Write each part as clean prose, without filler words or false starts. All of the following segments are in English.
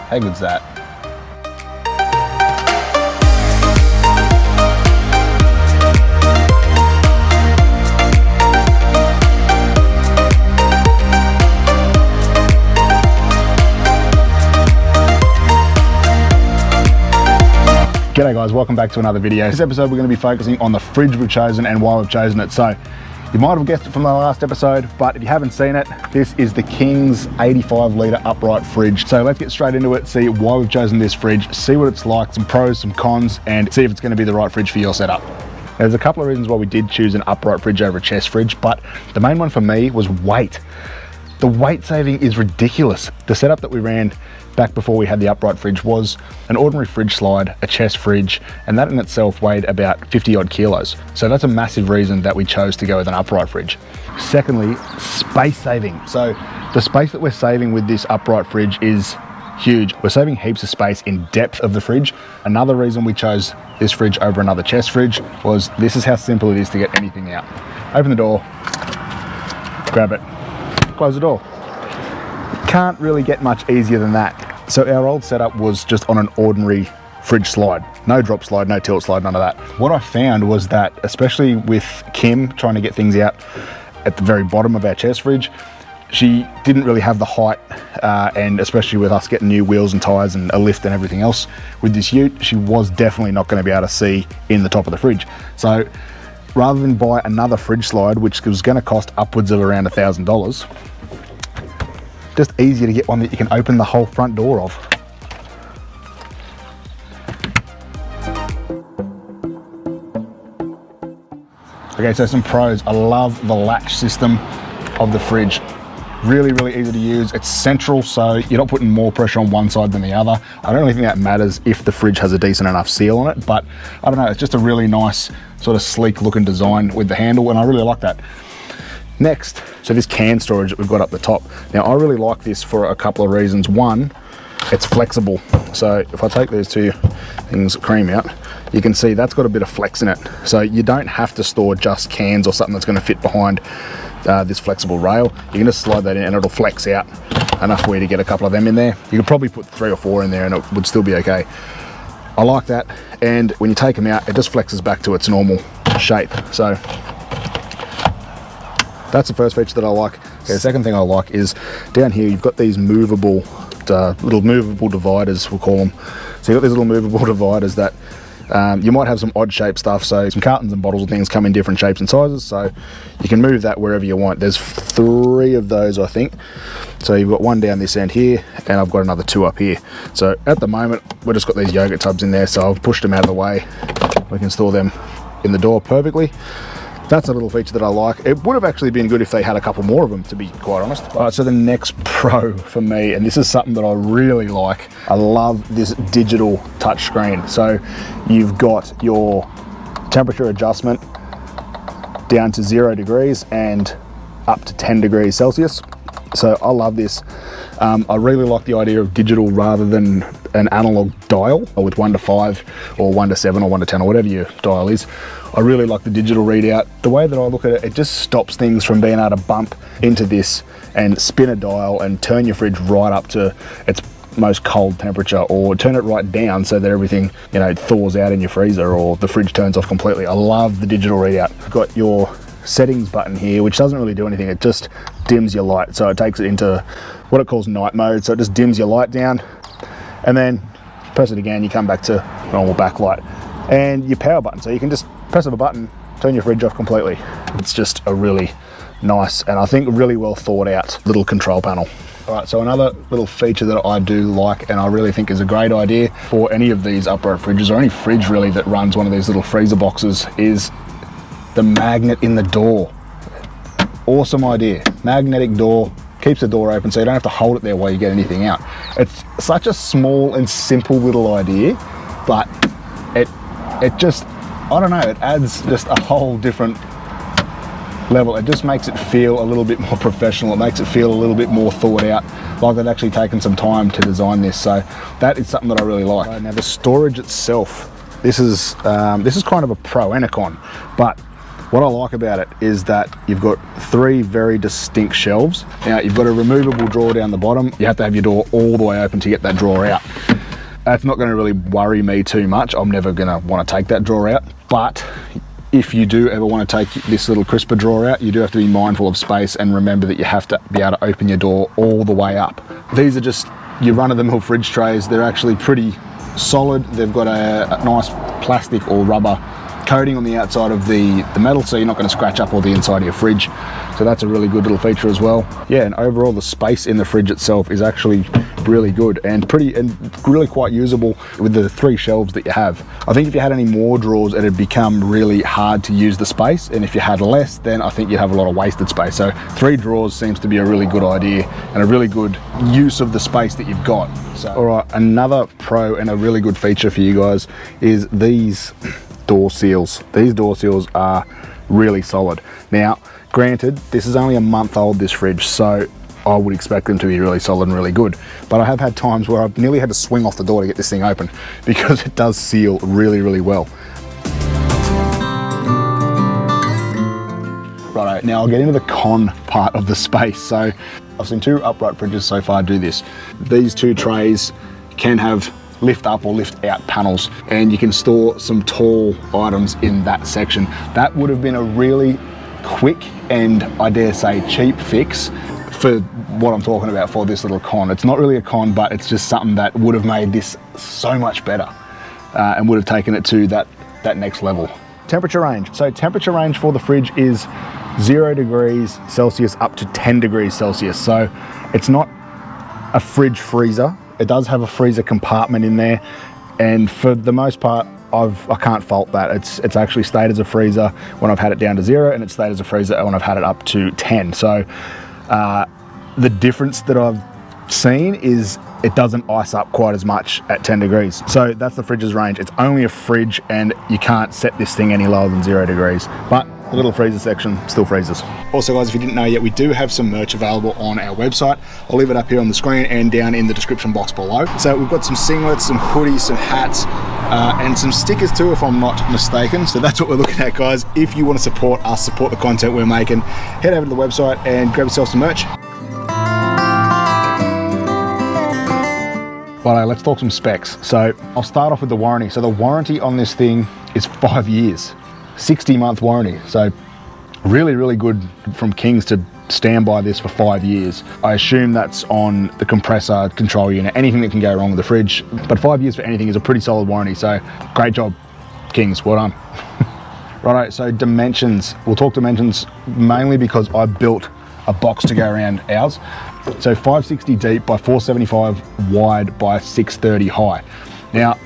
How good's that? G'day guys, welcome back to another video. This episode we're going to be focusing on the fridge we've chosen and why we've chosen it. So you might have guessed it from the last episode, but if you haven't seen it, this is the King's 85 litre upright fridge. So let's get straight into it, see why we've chosen this fridge, see what it's like, some pros, some cons, and see if it's going to be the right fridge for your setup. There's a couple of reasons why we did choose an upright fridge over a chest fridge, but the main one for me was weight. The weight saving is ridiculous. The setup that we ran back before we had the upright fridge was an ordinary fridge slide, a chest fridge, and that in itself weighed about 50 odd kilos. So that's a massive reason that we chose to go with an upright fridge. Secondly, space saving. So the space that we're saving with this upright fridge is huge. We're saving heaps of space in depth of the fridge. Another reason we chose this fridge over another chest fridge was this is how simple it is to get anything out. Open the door, grab it, close the door. Can't really get much easier than that. So our old setup was just on an ordinary fridge slide. No drop slide, no tilt slide, none of that. What I found was that, especially with Kim trying to get things out at the very bottom of our chest fridge, she didn't really have the height, and especially with us getting new wheels and tyres and a lift and everything else with this ute, she was definitely not going to be able to see in the top of the fridge. So rather than buy another fridge slide, which was going to cost upwards of around $1,000, just easier to get one that you can open the whole front door of. Okay, so some pros. I love the latch system of the fridge. Really, really easy to use. It's central, so you're not putting more pressure on one side than the other. I don't really think that matters if the fridge has a decent enough seal on it, but I don't know, it's just a really nice sort of sleek looking design with the handle, and I really like that. Next, so this can storage that we've got up the top. Now I really like this for a couple of reasons. One, it's flexible. So if I take these two things, cream out, you can see that's got a bit of flex in it. So you don't have to store just cans or something that's going to fit behind this flexible rail. You can just slide that in and it'll flex out enough for you to get a couple of them in there. You could probably put 3 or 4 in there and it would still be okay. I like that. And when you take them out, it just flexes back to its normal shape. So that's the first feature that I like. Okay, the second thing I like is down here you've got these movable, little movable dividers, we'll call them. So you've got these little movable dividers that you might have some odd shaped stuff, so some cartons and bottles and things come in different shapes and sizes, so you can move that wherever you want. There's 3 of those, I think. So you've got one down this end here, and I've got another 2 up here. So at the moment, we've just got these yogurt tubs in there, so I've pushed them out of the way. We can store them in the door perfectly. That's a little feature that I like. It would have actually been good if they had a couple more of them, to be quite honest. All right, so the next pro for me, and this is something that I really like, I love this digital touchscreen. So you've got your temperature adjustment down to 0 degrees and up to 10 degrees Celsius. So I love this. I really like the idea of digital rather than an analog dial with 1 to 5 or 1 to 7 or 1 to 10 or whatever your dial is. I really like the digital readout. The way that I look at it, it just stops things from being able to bump into this and spin a dial and turn your fridge right up to its most cold temperature, or turn it right down so that everything, you know, thaws out in your freezer or the fridge turns off completely. I love the digital readout. You've got your settings button here, which doesn't really do anything. It just dims your light. So it takes it into what it calls night mode. So it just dims your light down, and then press it again, you come back to normal backlight. And your power button, so you can just press of a button, turn your fridge off completely. It's just a really nice, and I think really well thought out little control panel. All right, so another little feature that I do like and I really think is a great idea for any of these upright fridges, or any fridge really that runs one of these little freezer boxes, is the magnet in the door. Awesome idea. Magnetic door, keeps the door open so you don't have to hold it there while you get anything out. It's such a small and simple little idea, but it just, I don't know, it adds just a whole different level. It just makes it feel a little bit more professional. It makes it feel a little bit more thought out, like they've actually taken some time to design this. So that is something that I really like. Now the storage itself, this is kind of a pro and a con, but What I like about it is that you've got 3 very distinct shelves. Now you've got a removable drawer down the bottom. You have to have your door all the way open to get that drawer out. That's not going to really worry me too much. I'm never going to want to take that drawer out. But if you do ever want to take this little crisper drawer out, you do have to be mindful of space and remember that you have to be able to open your door all the way up. These are just your run-of-the-mill fridge trays. They're actually pretty solid. They've got a nice plastic or rubber coating on the outside of the metal, so you're not going to scratch up all the inside of your fridge. So that's a really good little feature as well. Yeah, and overall the space in the fridge itself is actually really good and really quite usable with the 3 shelves that you have. I think if you had any more drawers, it'd become really hard to use the space, and if you had less, then I think you'd have a lot of wasted space. So 3 drawers seems to be a really good idea and a really good use of the space that you've got. So, all right, another pro and a really good feature for you guys is these door seals. These door seals are really solid. Now, granted, this is only a month old, this fridge, so I would expect them to be really solid and really good. But I have had times where I've nearly had to swing off the door to get this thing open because it does seal really, really well. Righto, now I'll get into the con part of the space. So I've seen 2 upright fridges so far do this. These 2 trays can have lift up or lift out panels, and you can store some tall items in that section. That would have been a really quick and, I dare say, cheap fix for what I'm talking about for this little con. It's not really a con, but it's just something that would have made this so much better and would have taken it to that next level. Temperature range. So temperature range for the fridge is 0 degrees Celsius up to 10 degrees Celsius. So it's not a fridge freezer. It does have a freezer compartment in there, and for the most part, I can't fault that. It's actually stayed as a freezer when I've had it down to 0, and it's stayed as a freezer when I've had it up to 10. So the difference that I've seen is it doesn't ice up quite as much at 10 degrees. So that's the fridge's range. It's only a fridge, and you can't set this thing any lower than 0 degrees. But the little freezer section still freezes. Also guys, if you didn't know yet, we do have some merch available on our website. I'll leave it up here on the screen and down in the description box below. So we've got some singlets, some hoodies, some hats, and some stickers too, if I'm not mistaken. So that's what we're looking at, guys. If you want to support us, support the content we're making, head over to the website and grab yourself some merch. Righto, let's talk some specs. So I'll start off with the warranty. So the warranty on this thing is 5 years. 60-month warranty, so really, really good from Kings to stand by this for 5 years. I assume that's on the compressor, control unit, anything that can go wrong with the fridge, but 5 years for anything is a pretty solid warranty, so great job, Kings, well done. Righto, so dimensions. We'll talk dimensions mainly because I built a box to go around ours. So 560 deep by 475 wide by 630 high. Now,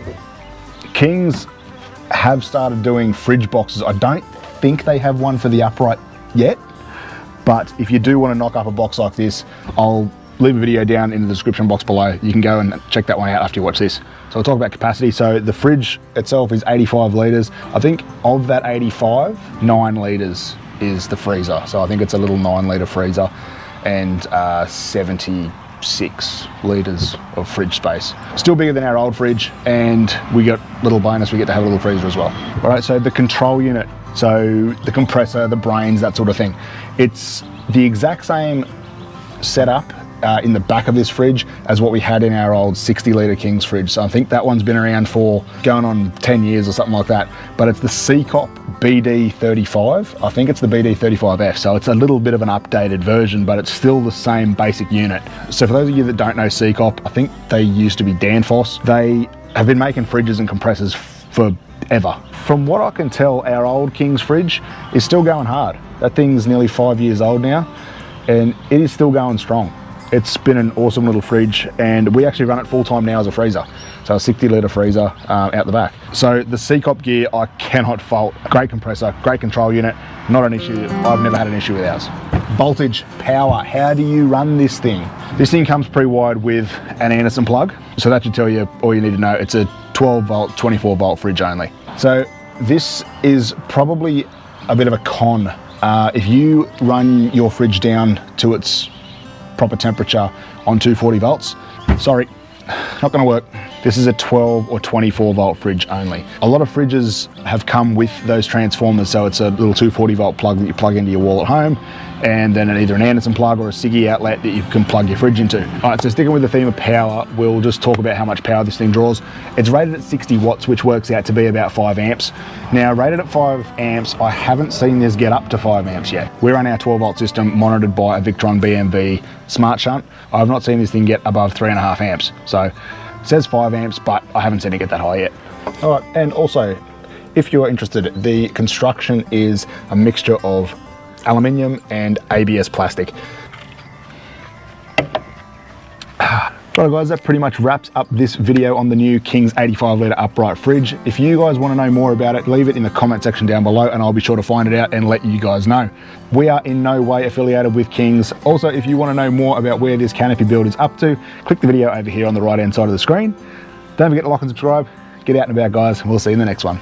Kings have started doing fridge boxes. I don't think they have one for the upright yet, but if you do want to knock up a box like this, I'll leave a video down in the description box below. You can go and check that one out after you watch this. So we'll talk about capacity. So the fridge itself is 85 litres. I think of that 85, 9 litres is the freezer. So I think it's a little 9 litre freezer and 76 litres of fridge space. Still bigger than our old fridge, and we got little bonus, we get to have a little freezer as well. All right, so the control unit, so the compressor, the brains, that sort of thing. It's the exact same setup in the back of this fridge as what we had in our old 60 litre Kings fridge. So I think that one's been around for going on 10 years or something like that, but it's the Seacop BD35. I think it's the BD35F, so it's a little bit of an updated version, but it's still the same basic unit. So for those of you that don't know Seacop, I think they used to be Danfoss. They have been making fridges and compressors forever. From what I can tell, our old Kings fridge is still going hard. That thing's nearly 5 years old now, and it is still going strong. It's been an awesome little fridge, and we actually run it full time now as a freezer. So a 60 litre freezer out the back. So the Seacop gear, I cannot fault. Great compressor, great control unit, not an issue. I've never had an issue with ours. Voltage, power, how do you run this thing? This thing comes pre-wired with an Anderson plug. So that should tell you all you need to know. It's a 12 volt, 24 volt fridge only. So this is probably a bit of a con. If you run your fridge down to its proper temperature on 240 volts, sorry, not gonna work. This is a 12 or 24 volt fridge only. A lot of fridges have come with those transformers, so it's a little 240 volt plug that you plug into your wall at home, and then either an Anderson plug or a Siggy outlet that you can plug your fridge into. All right, so sticking with the theme of power, we'll just talk about how much power this thing draws. It's rated at 60 watts, which works out to be about 5 amps. Now, rated at 5 amps, I haven't seen this get up to 5 amps yet. We run our 12 volt system monitored by a Victron BMV Smart Shunt. I've not seen this thing get above 3.5 amps. So it says 5 amps, but I haven't seen it get that high yet. All right, and also, if you're interested, the construction is a mixture of aluminium and ABS plastic. Right guys, that pretty much wraps up this video on the new King's 85 litre upright fridge. If you guys want to know more about it, leave it in the comment section down below and I'll be sure to find it out and let you guys know. We are in no way affiliated with King's. Also, if you want to know more about where this canopy build is up to, click the video over here on the right hand side of the screen. Don't forget to like and subscribe. Get out and about guys, and we'll see you in the next one.